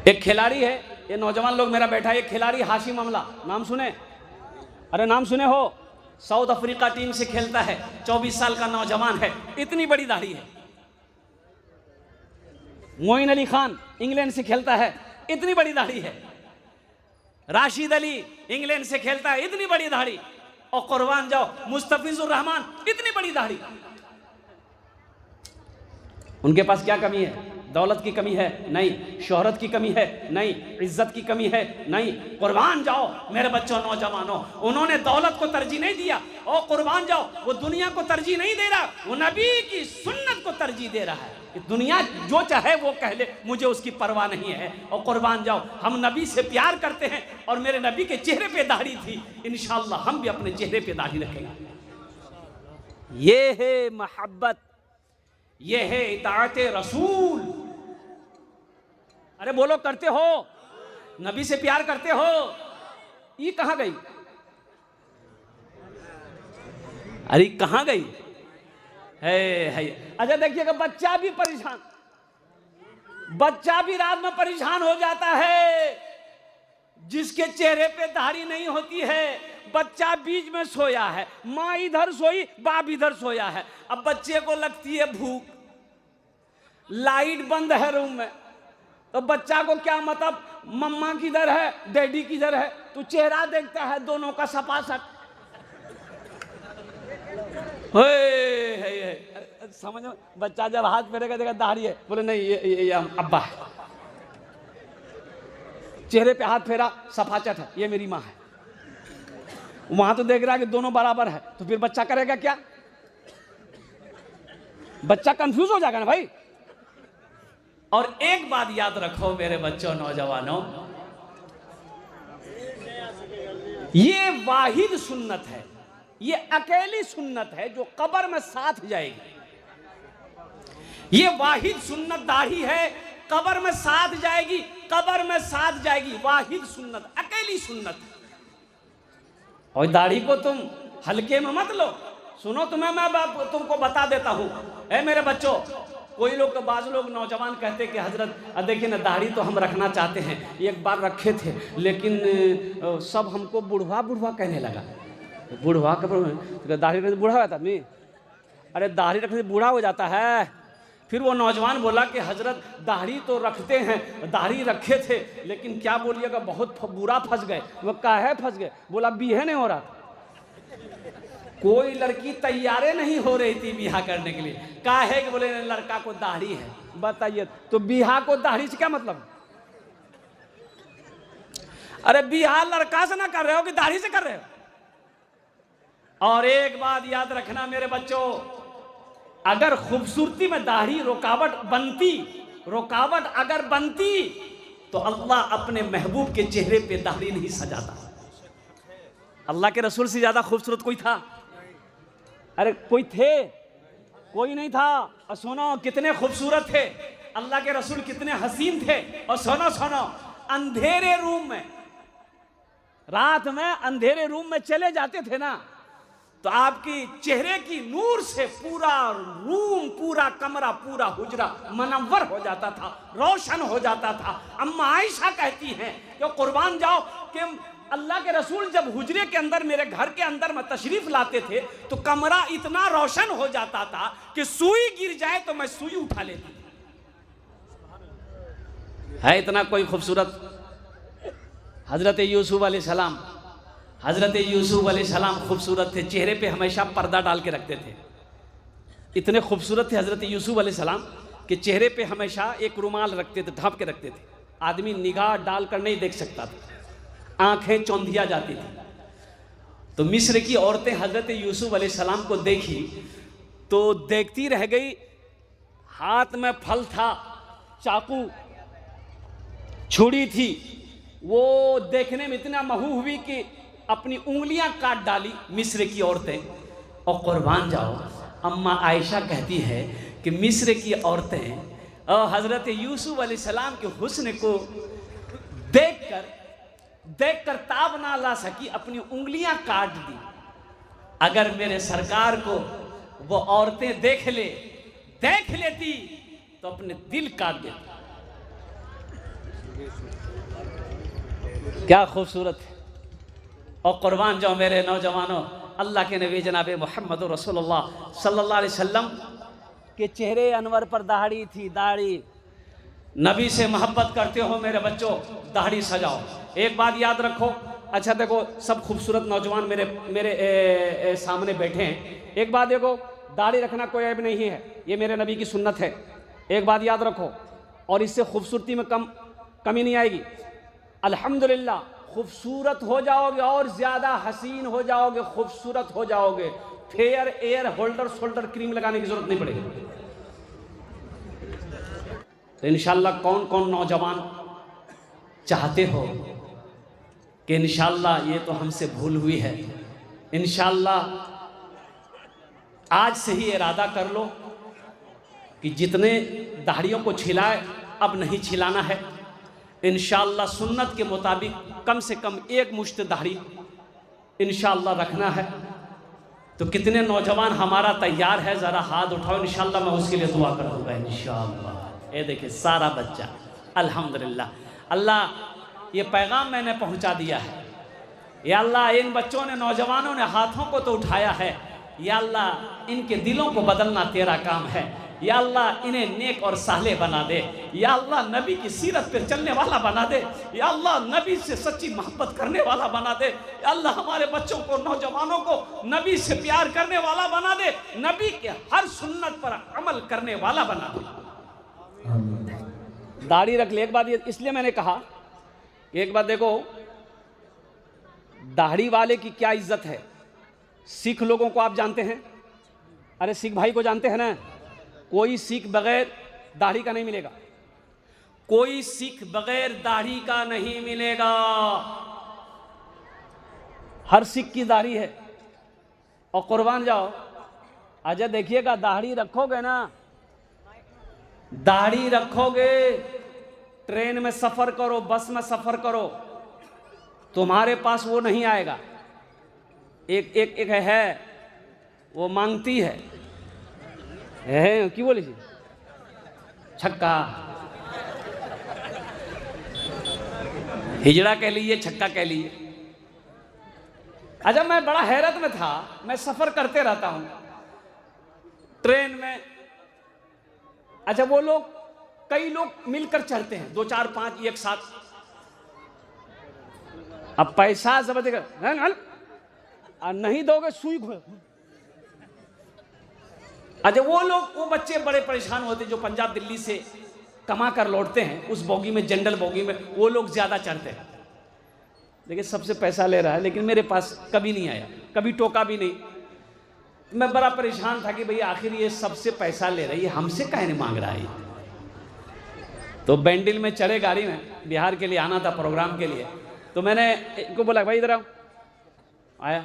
एक खिलाड़ी है, ये नौजवान लोग मेरा बैठा है, एक खिलाड़ी हाशिम अमला, नाम सुने? अरे नाम सुने हो? साउथ अफ्रीका टीम से खेलता है, 24 साल का नौजवान है, इतनी बड़ी दाढ़ी है। मोइन अली खान इंग्लैंड से खेलता है, इतनी बड़ी दाढ़ी है। राशिद अली इंग्लैंड से खेलता है, इतनी बड़ी दाढ़ी। और कुर्बान जाओ मुस्तफिजुर रहमान, इतनी बड़ी दाढ़ी। उनके पास क्या कमी है? दौलत की कमी है? नहीं। शोहरत की कमी है? नहीं। इज्जत की कमी है? नहीं। कुर्बान जाओ मेरे बच्चों, नौजवानों, उन्होंने दौलत को तरजीह नहीं दिया। और कुर्बान जाओ, वो दुनिया को तरजीह नहीं दे रहा, वो नबी की सुन्नत को तरजीह दे रहा है कि दुनिया जो चाहे वो कह ले, मुझे उसकी परवाह नहीं है। और कुर्बान जाओ, हम नबी से प्यार करते हैं और मेरे नबी के चेहरे पे दाढ़ी थी, इंशाअल्लाह हम भी अपने चेहरे पे दाढ़ी रखेंगे। ये है मोहब्बत, ये है इताअते रसूल। अरे बोलो, करते हो? नबी से प्यार करते हो? ये कहां गई? अरे कहां गई है? अच्छा देखिएगा, बच्चा भी परेशान, बच्चा भी रात में परेशान हो जाता है। जिसके चेहरे पे दाढ़ी नहीं होती है, बच्चा बीच में सोया है, माँ इधर सोई, बाप इधर सोया है। अब बच्चे को लगती है भूख, लाइट बंद है रूम में, तो बच्चा को क्या मतलब, मम्मा किधर है, डैडी किधर है? तो चेहरा देखता है दोनों का सपासट। समझ में? बच्चा जब हाथ फेरेगा देखा दाढ़ी है, बोले नहीं ये अब्बा है। चेहरे पे हाथ फेरा, सफाचट है, ये मेरी माँ है। वहां तो देख रहा है कि दोनों बराबर है, तो फिर बच्चा करेगा क्या? बच्चा कंफ्यूज हो जाएगा ना भाई। और एक बात याद रखो मेरे बच्चों, नौजवानों, ये वाहिद सुन्नत है, ये अकेली सुन्नत है जो कब्र में साथ जाएगी। ये वाहिद सुन्नत दाढ़ी है, कब्र में साथ जाएगी, कब्र में साथ जाएगी। वाहिद सुन्नत, अकेली सुन्नत। और दाढ़ी को तुम हल्के में मत लो। सुनो, तुम्हें मैं तुमको बता देता हूं, ऐ मेरे बच्चों, कोई लोग, बाज लोग नौजवान कहते कि हजरत देखिए ना, दाढ़ी तो हम रखना चाहते हैं, एक बार रखे थे लेकिन सब हमको बूढ़वा बूढ़वा कहने लगा। बूढ़वा का दाढ़ी रखने से बूढ़ा होता आदमी? अरे दाढ़ी रखने से बूढ़ा हो जाता है। फिर वो नौजवान बोला कि हजरत दाढ़ी तो रखते हैं, दाढ़ी रखे थे, लेकिन क्या बोलिएगा, बहुत बुरा फंस गए। वो काहे फंस गए? बोला बीहे नहीं हो रहा, कोई लड़की तैयारे नहीं हो रही थी बिहा करने के लिए। काहे कि बोले लड़का को दाढ़ी है। बताइए, तो बिहा को दाढ़ी से क्या मतलब? अरे बिहा लड़का से ना कर रहे हो कि दाढ़ी से कर रहे हो? और एक बात याद रखना मेरे बच्चों, अगर खूबसूरती में दाढ़ी रुकावट अगर बनती तो अल्लाह अपने महबूब के चेहरे पे दाढ़ी नहीं सजाता। अल्लाह के रसूल से ज्यादा खूबसूरत कोई था? अरे कोई थे? कोई नहीं था। और सुनो, कितने खूबसूरत थे अल्लाह के रसूल, कितने हसीन थे। और सुनो सुनो, अंधेरे रूम में, रात में अंधेरे रूम में चले जाते थे ना, तो आपकी चेहरे की नूर से पूरा रूम, पूरा कमरा, पूरा हुजरा मनव्वर हो जाता था, रोशन हो जाता था। अम्मा आयशा कहती हैं कि कुर्बान जाओ कि अल्लाह के रसूल जब हुजरे के अंदर, मेरे घर के अंदर में तशरीफ लाते थे तो कमरा इतना रोशन हो जाता था कि सुई गिर जाए तो मैं सुई उठा लेती। है इतना कोई खूबसूरत? हजरत यूसुफ अलैहिस्सलाम, हजरत यूसुफ अलैहिस्सलाम खूबसूरत थे, चेहरे पे हमेशा पर्दा डाल के रखते थे। इतने खूबसूरत थे हजरत यूसुफ अलैहिस्सलाम कि चेहरे पे हमेशा एक रुमाल रखते थे, ढांप के रखते थे, आदमी निगाह डालकर नहीं देख सकता था, आंखें चौंधिया जाती थी। तो मिस्र की औरतें हजरत यूसुफ अलैहिस्सलाम को देखी तो देखती रह गई। हाथ में फल था, चाकू, छुरी थी, वो देखने में इतना महू हुई कि अपनी उंगलियां काट डाली मिस्र की औरतें। और कुर्बान जाओ, अम्मा आयशा कहती है कि मिस्र की औरतें और हजरत यूसुफ अलैहिस्सलाम के हुस्न को देखकर ताब ना ला सकी, अपनी उंगलियां काट दी। अगर मेरे सरकार को वो औरतें देख लेती तो अपने दिल काट देती। क्या खूबसूरत है। और कुर्बान जाओ मेरे नौजवानों, अल्लाह के नबी जनाब मोहम्मद रसूलुल्लाह सल्लल्लाहु अलैहि वसल्लम के चेहरे अनवर पर दाढ़ी थी, दाढ़ी। नबी से मोहब्बत करते हो मेरे बच्चों, दाढ़ी सजाओ। एक बात याद रखो, अच्छा देखो सब खूबसूरत नौजवान मेरे सामने बैठे हैं। एक बात देखो, दाढ़ी रखना कोई ऐब नहीं है, ये मेरे नबी की सुन्नत है। एक बात याद रखो, और इससे खूबसूरती में कमी नहीं आएगी। अल्हम्दुलिल्लाह खूबसूरत हो जाओगे और ज़्यादा हसीन हो जाओगे, खूबसूरत हो जाओगे। Fair air holder shoulder cream लगाने की ज़रूरत नहीं पड़ेगी। तो इंशाल्लाह कौन कौन नौजवान चाहते हो कि इंशाल्लाह ये तो हमसे भूल हुई है, इंशाल्लाह आज से ही इरादा कर लो कि जितने दाढ़ियों को छिलाए अब नहीं छिलाना है। इंशाअल्लाह सुन्नत के मुताबिक कम से कम एक मुश्त दाढ़ी इंशाअल्लाह रखना है। तो कितने नौजवान हमारा तैयार है, ज़रा हाथ उठाओ, इंशाअल्लाह मैं उसके लिए दुआ कर दूँगा इंशाअल्लाह। ये देखिए सारा बच्चा, अल्हम्दुलिल्लाह। अल्लाह ये पैगाम मैंने पहुँचा दिया है। या अल्लाह इन बच्चों ने, नौजवानों ने हाथों को तो उठाया है, या अल्लाह इनके दिलों को बदलना तेरा काम है। या अल्लाह इन्हें नेक और साले बना दे। या अल्लाह नबी की सीरत पर चलने वाला बना दे। या अल्लाह नबी से सच्ची मोहब्बत करने वाला बना दे। या अल्लाह हमारे बच्चों को, नौजवानों को नबी से प्यार करने वाला बना दे, नबी के हर सुन्नत पर अमल करने वाला बना दे। दाढ़ी रख ले। एक बात इसलिए मैंने कहा, एक बात देखो, दाढ़ी वाले की क्या इज्जत है। सिख लोगों को आप जानते हैं, अरे सिख भाई को जानते हैं ना, कोई सिख बगैर दाढ़ी का नहीं मिलेगा, कोई सिख बगैर दाढ़ी का नहीं मिलेगा। हर सिख की दाढ़ी है। और कुर्बान जाओ, अजय देखिएगा, दाढ़ी रखोगे ना, दाढ़ी रखोगे, ट्रेन में सफर करो, बस में सफर करो, तुम्हारे पास वो नहीं आएगा। एक है वो मांगती है की बोली छक्का, हिजड़ा कह लीजिए, छक्का कह लीजिए। अच्छा मैं बड़ा हैरत में था, मैं सफर करते रहता हूं ट्रेन में। अच्छा वो लोग, कई लोग मिलकर चढ़ते हैं, 2 4 5 एक साथ। अब पैसा जबरदस्त नहीं दोगे सुई घो। अच्छा वो लोग, वो बच्चे बड़े परेशान होते जो पंजाब दिल्ली से कमा कर लौटते हैं, उस बोगी में, जनरल बोगी में, वो लोग ज़्यादा चढ़ते हैं। देखिए सबसे पैसा ले रहा है, लेकिन मेरे पास कभी नहीं आया, कभी टोका भी नहीं। मैं बड़ा परेशान था कि भाई आखिर ये सबसे पैसा ले रहा है, ये हमसे काहे नहीं मांग रहा है। तो बैंडिल में चढ़े गाड़ी में, बिहार के लिए आना था प्रोग्राम के लिए। तो मैंने इनको बोला भाई इधर आओ। आया,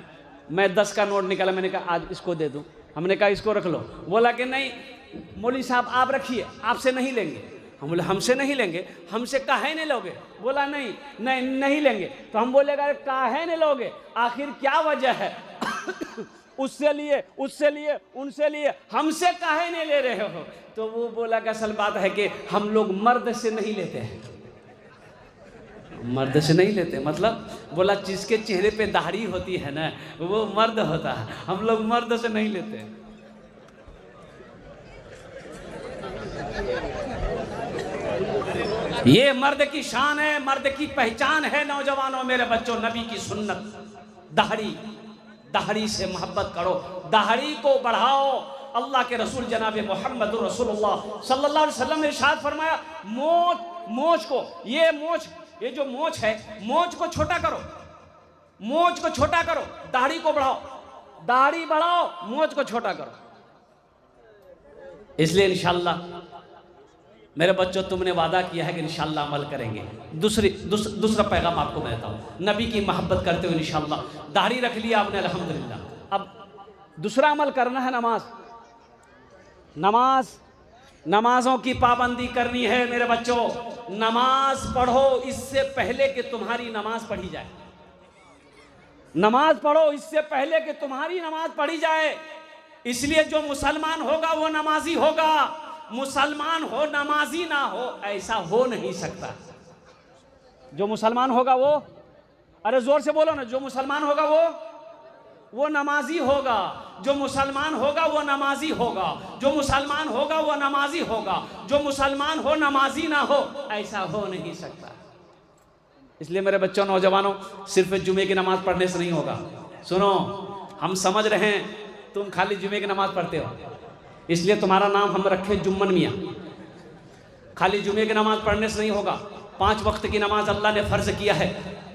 मैं 10 का नोट निकाला, मैंने कहा आज इसको दे दूं। हमने कहा इसको रख लो। बोला कि नहीं मौलवी साहब आप रखिए, आपसे नहीं लेंगे। हम बोले हमसे नहीं लेंगे, हमसे काहे नहीं लोगे। बोला नहीं नहीं नहीं लेंगे। तो हम बोलेगा काहे नहीं लोगे, आखिर क्या वजह है। उससे लिए, उससे लिए, उनसे लिए, हमसे काहे नहीं ले रहे हो। तो वो बोला कि असल बात है कि हम लोग मर्द से नहीं लेते हैं। मर्द से नहीं लेते मतलब, बोला जिसके चेहरे पे दाढ़ी होती है ना वो मर्द होता है, हम लोग मर्द से नहीं लेते। ये मर्द की शान है, मर्द की पहचान है। नौजवानों मेरे बच्चों, नबी की सुन्नत दाढ़ी, दाढ़ी से मोहब्बत करो, दाढ़ी को बढ़ाओ। अल्लाह के रसूल जनाब मोहम्मद रसूलुल्लाह सल्लल्लाहु अलैहि वसल्लम ने इरशाद फरमाया, मोच को, ये जो मोच है, मोच को छोटा करो, मोच को छोटा करो, दाढ़ी को बढ़ाओ, दाढ़ी बढ़ाओ, मोच को छोटा करो। इसलिए इंशाअल्लाह मेरे बच्चों, तुमने वादा किया है कि इंशाअल्लाह अमल करेंगे। दूसरा पैगाम आपको मैं देता हूँ, नबी की मोहब्बत करते हुए इंशाअल्लाह दाढ़ी रख लिया आपने, अल्हम्दुलिल्लाह। अब दूसरा अमल करना है, नमाजों की पाबंदी करनी है मेरे बच्चों। नमाज पढ़ो इससे पहले कि तुम्हारी नमाज पढ़ी जाए। नमाज पढ़ो इससे पहले कि तुम्हारी नमाज पढ़ी जाए। इसलिए जो मुसलमान होगा वो नमाजी होगा, मुसलमान हो नमाजी ना हो ऐसा हो नहीं सकता। जो मुसलमान होगा वो, अरे जोर से बोलो ना, जो मुसलमान होगा वो नमाजी होगा, जो मुसलमान होगा वो नमाजी होगा, जो मुसलमान होगा वो नमाजी होगा, जो मुसलमान हो नमाजी ना हो, ऐसा हो नहीं सकता। इसलिए मेरे बच्चों, नौजवानों, सिर्फ जुमे की नमाज पढ़ने से नहीं होगा। सुनो, हम समझ रहे हैं तुम खाली जुमे की नमाज पढ़ते हो, इसलिए तुम्हारा नाम हम रखे जुम्मन मियाँ। खाली जुमे की नमाज पढ़ने से नहीं होगा। 5 वक्त की नमाज अल्लाह ने फ़र्ज किया है,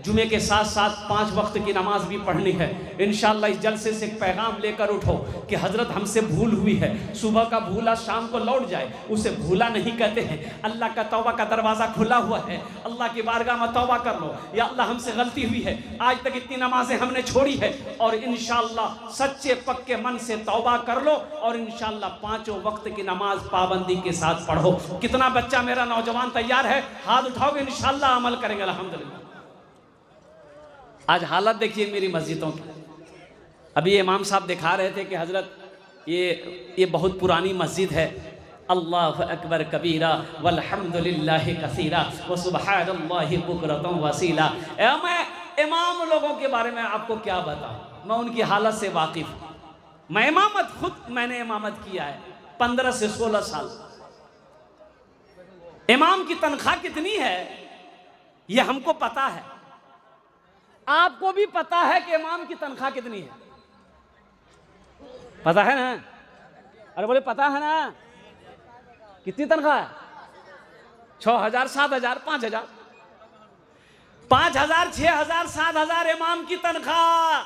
जुमे के साथ साथ 5 वक्त की नमाज भी पढ़नी है। इंशाअल्लाह इस जलसे से एक पैगाम लेकर उठो कि हज़रत हमसे भूल हुई है, सुबह का भूला शाम को लौट जाए, उसे भूला नहीं कहते हैं। अल्लाह का तौबा का दरवाज़ा खुला हुआ है, अल्लाह की बारगाह में तौबा कर लो, या अल्लाह हमसे गलती हुई है, आज तक इतनी नमाजें हमने छोड़ी है, और इंशाअल्लाह सच्चे पक्के मन से तौबा कर लो, और इंशाअल्लाह 5 वक्त की नमाज पाबंदी के साथ पढ़ो। कितना बच्चा मेरा नौजवान तैयार है? हाथ उठाओगे, इंशाअल्लाह अमल करेंगे अल्हम्दुलिल्लाह। आज हालत देखिए मेरी मस्जिदों की। अभी इमाम साहब दिखा रहे थे कि हज़रत ये बहुत पुरानी मस्जिद है। अल्लाहु अकबर कबीरा वल्हम्दुलिल्लाहि कसीरा व सुब्हानल्लाहि बुकरतन वसीला। मैं इमाम लोगों के बारे में आपको क्या बताऊं, मैं उनकी हालत से वाकिफ़ हूँ। मैं इमामत, खुद मैंने इमामत किया है 15 से 16 साल। इमाम की तनख्वाह कितनी है ये हमको पता है, आपको भी पता है कि इमाम की तनख्वाह कितनी है, पता है ना? अरे बोले पता है ना? कितनी तनख्वाह है? 6,000, 7,000, 5,000, 5,000, 6,000, 7,000 इमाम की तनख्वाह।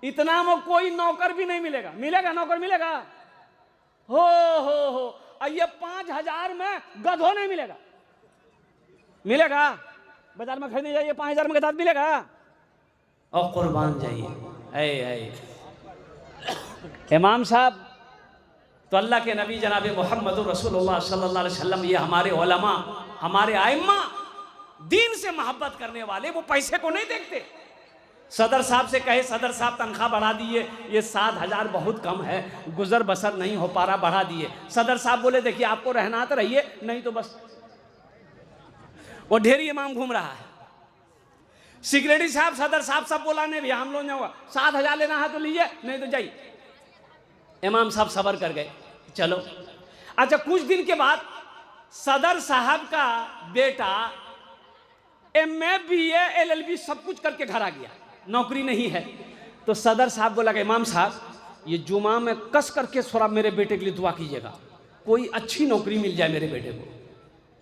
इतना में कोई नौकर भी नहीं मिलेगा। मिलेगा नौकर? मिलेगा? हो और ये 5,000 में गधो नहीं मिलेगा। मिलेगा? बाजार में खरीदने जाइए 5,000 में गधा मिलेगा? और कुर्बान जाइए। इमाम साहब तो अल्लाह के नबी जनाब मोहम्मद रसूलुल्लाह सल्लल्लाहु अलैहि वसल्लम, ये हमारे उलमा, हमारे आइम्मा, दीन से मोहब्बत करने वाले, वो पैसे को नहीं देखते। सदर साहब से कहे, सदर साहब तनख्वाह बढ़ा दिए, ये 7,000 बहुत कम है, गुजर बसर नहीं हो पा रहा, बढ़ा दिए। सदर साहब बोले देखिए आपको रहना तो रहिए, नहीं तो बस। वो ढेरी इमाम घूम रहा है। सिक्योरिटी साहब, सदर साहब सब बोलाने भैया हम लोग जाऊंगा, 7,000 लेना है तो लीजिए, नहीं तो जाइए। इमाम साहब सबर कर गए, चलो। अच्छा, कुछ दिन के बाद सदर साहब का बेटा MA BA LLB सब कुछ करके घर आ गया, नौकरी नहीं है। तो सदर साहब बोला कि इमाम साहब ये जुमा में कस करके थोड़ा मेरे बेटे के लिए दुआ कीजिएगा, कोई अच्छी नौकरी मिल जाए मेरे बेटे को।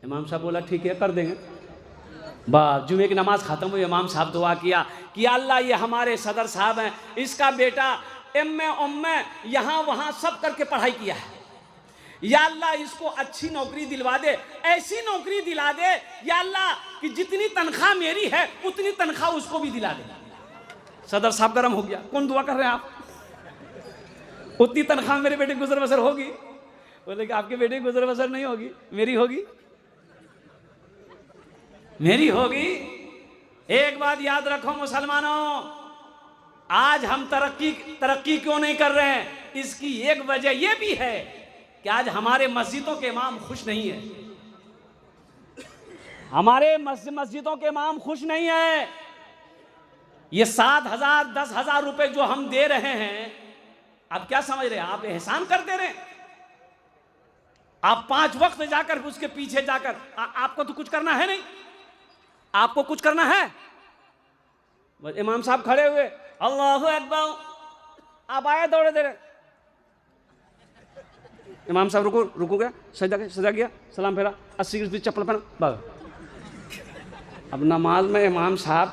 इमाम साहब बोला ठीक है कर देंगे। बस जुमे की नमाज ख़त्म हुई, इमाम साहब दुआ किया कि अल्लाह ये हमारे सदर साहब हैं, इसका बेटा MA यहाँ वहाँ सब करके पढ़ाई किया है, या अल्लाह इसको अच्छी नौकरी दिलवा दे, ऐसी नौकरी दिला दे या अल्लाह कि जितनी तनख्वाह मेरी है उतनी तनख्वाह उसको भी दिला दे। सदर साहब गर्म हो गया, कौन दुआ कर रहे हैं आप? उतनी तनख्वाह मेरे बेटे गुजर बसर होगी? बोले कि आपके बेटे गुजर बसर नहीं होगी, मेरी होगी, मेरी होगी। एक बात याद रखो मुसलमानों, आज हम तरक्की क्यों नहीं कर रहे हैं? इसकी एक वजह यह भी है कि आज हमारे मस्जिदों के इमाम खुश नहीं है। हमारे मस्जिदों के इमाम खुश नहीं है। ये 7,000 10,000 रुपए जो हम दे रहे हैं, आप क्या समझ रहे हैं? आप एहसान कर दे रहे हैं। आप 5 वक्त जाकर उसके पीछे जाकर आपको तो कुछ करना है नहीं, आपको कुछ करना है। इमाम साहब खड़े हुए, अल्लाहु अकबर, आप आए दौड़े दे रहे। इमाम साहब रुको गया, सजा गया, सलाम फेरा, 80 की चप्पल पहना, भाग। अब नमाज में इमाम साहब,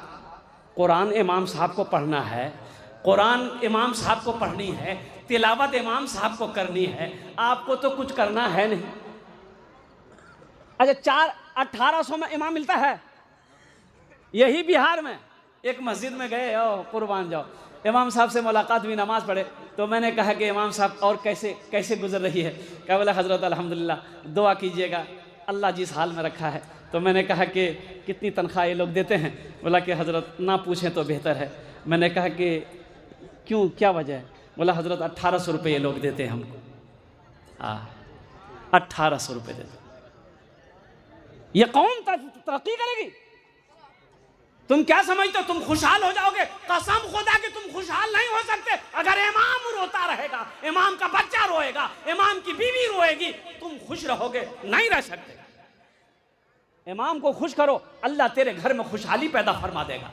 कुरान इमाम साहब को पढ़ना है, कुरान इमाम साहब को पढ़नी है, तिलावत इमाम साहब को करनी है, आपको तो कुछ करना है नहीं। अच्छा 1800 में इमाम मिलता है। यही बिहार में एक मस्जिद में गए, कुर्बान जाओ, इमाम साहब से मुलाकात हुई, नमाज पढ़े, तो मैंने कहा कि इमाम साहब और कैसे गुजर रही है? क्या बोला? हज़रत अल्हम्दुलिल्लाह, दुआ कीजिएगा, अल्लाह जिस हाल में रखा है। तो मैंने कहा कि कितनी तनख्वाह ये लोग देते हैं? बोला कि हज़रत ना पूछें तो बेहतर है। मैंने कहा कि क्यों, क्या वजह है? बोला हज़रत 1800 रुपये ये लोग देते हैं हमको। 1800 रुपये देते। ये कौन तरक्की करेगी? तुम क्या समझते हो तुम खुशहाल हो जाओगे? कसम खुदा कि तुम खुशहाल नहीं हो सकते। अगर इमाम रोता रहेगा, इमाम का बच्चा रोएगा, इमाम की बीवी रोएगी, तुम खुश रहोगे? नहीं रह सकते। इमाम को खुश करो, अल्लाह तेरे घर में खुशहाली पैदा फरमा देगा।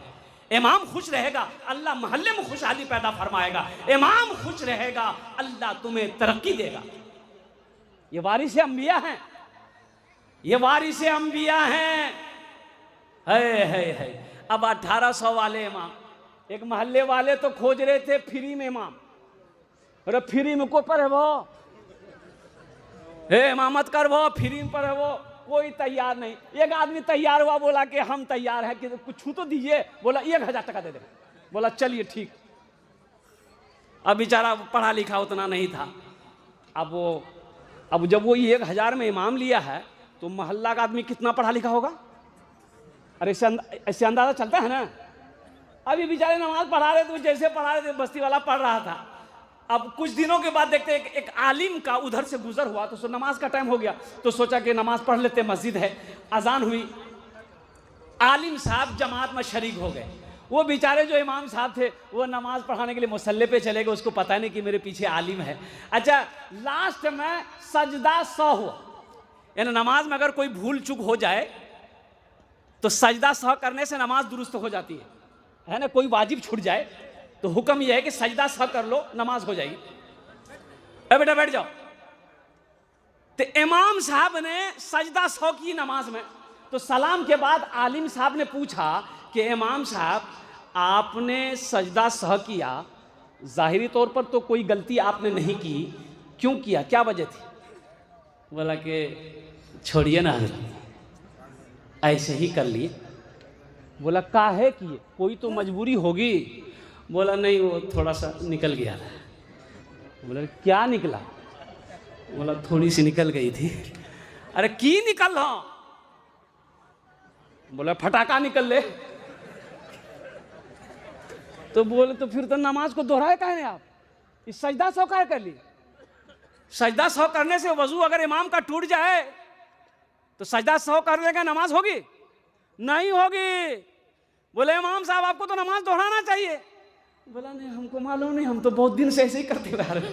इमाम खुश रहेगा, अल्लाह मोहल्ले में खुशहाली पैदा फरमाएगा। इमाम खुश रहेगा, अल्लाह तुम्हें तरक्की देगा। ये वारिस अंबिया हैं, ये वारिस अंबिया हैं। है। अब 1800 वाले इमाम, एक मोहल्ले वाले तो खोज रहे थे फ्री में इमाम। अरे फ्री में को पर है वो, हे इमामत कर वो, फ्री पर है वो, कोई तैयार नहीं। एक आदमी तैयार हुआ, बोला कि हम तैयार हैं, कि कुछ छू तो दीजिए। बोला 1000 टका दे दे। बोला चलिए ठीक। अब बेचारा पढ़ा लिखा उतना नहीं था। अब जब वो 1000 में इमाम लिया है तो मोहल्ला का आदमी कितना पढ़ा लिखा होगा? अरे ऐसे अंदाजा चलता है ना। अभी बेचारे नमाज पढ़ा रहे थे, जैसे पढ़ा रहे थे बस्ती वाला पढ़ रहा था। अब कुछ दिनों के बाद देखते एक आलिम का उधर से गुजर हुआ, तो नमाज का टाइम हो गया, तो सोचा कि नमाज पढ़ लेते, मस्जिद है। अजान हुई, आलिम साहब जमात में शरीक हो गए। वो बेचारे जो इमाम साहब थे वो नमाज पढ़ाने के लिए मुसल्ले पे चले गए, उसको पता नहीं कि मेरे पीछे आलिम है। अच्छा, लास्ट में सजदा 100 हुआ। यानी नमाज में अगर कोई भूल चूक हो जाए तो सजदा 100 करने से नमाज दुरुस्त हो जाती है ना। कोई वाजिब छूट जाए तो हुक्म यह है कि सजदा 100 कर लो, नमाज हो जाएगी। ए बेटा बैठ जाओ। तो इमाम साहब ने सजदा 100 की नमाज में। तो सलाम के बाद आलिम साहब ने पूछा कि इमाम साहब, आपने सजदा 100 किया, जाहिरी तौर पर तो कोई गलती आपने नहीं की, क्यों किया, क्या वजह थी? बोला कि छोड़िए ना, ऐसे ही कर लिए। बोला काहे किए, कोई तो मजबूरी होगी? बोला नहीं, वो थोड़ा सा निकल गया था। बोला क्या निकला? बोला थोड़ी सी निकल गई थी। अरे की निकल रहा? बोला फटाका निकल ले। तो बोले तो फिर तो नमाज को दोहराए काहे नहीं आप? इस सजदा 100 काहे कर ली? सजदा 100 करने से वजू अगर इमाम का टूट जाए तो सजदा 100 करने का नमाज होगी? नहीं होगी। बोले इमाम साहब आपको तो नमाज दोहराना चाहिए। बोला नहीं, हमको मालूम नहीं, हम तो बहुत दिन से ऐसे ही करते रह रहे।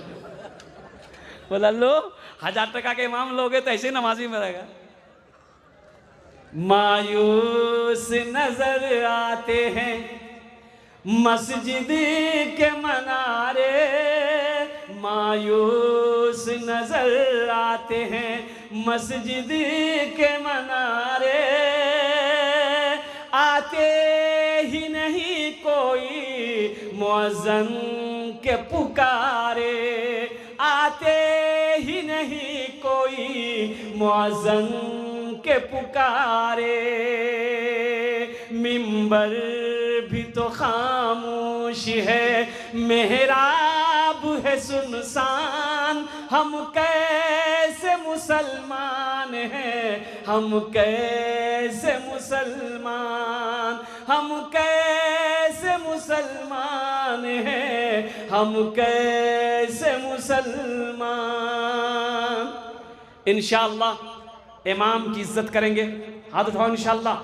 बोला लो, 1000 टका के इमाम लोगे तो ऐसे ही नमाजी में रहेगा। मायूस नजर आते हैं मस्जिद के मनारे, मायूस नजर आते हैं मस्जिद के मनारे, आते ही नहीं कोई मुअज्जिन के पुकारे, आते ही नहीं कोई मुअज्जिन के पुकारे। मिंबर भी तो खामोश है, मेहराब है सुनसान, हम कैसे मुसलमान हैं, हम कैसे मुसलमान, हम कैसे मुसलमान हैं, हम कैसे मुसलमान। इंशाअल्लाह इमाम की इज्जत करेंगे। हाथ उठाओ इंशाअल्लाह।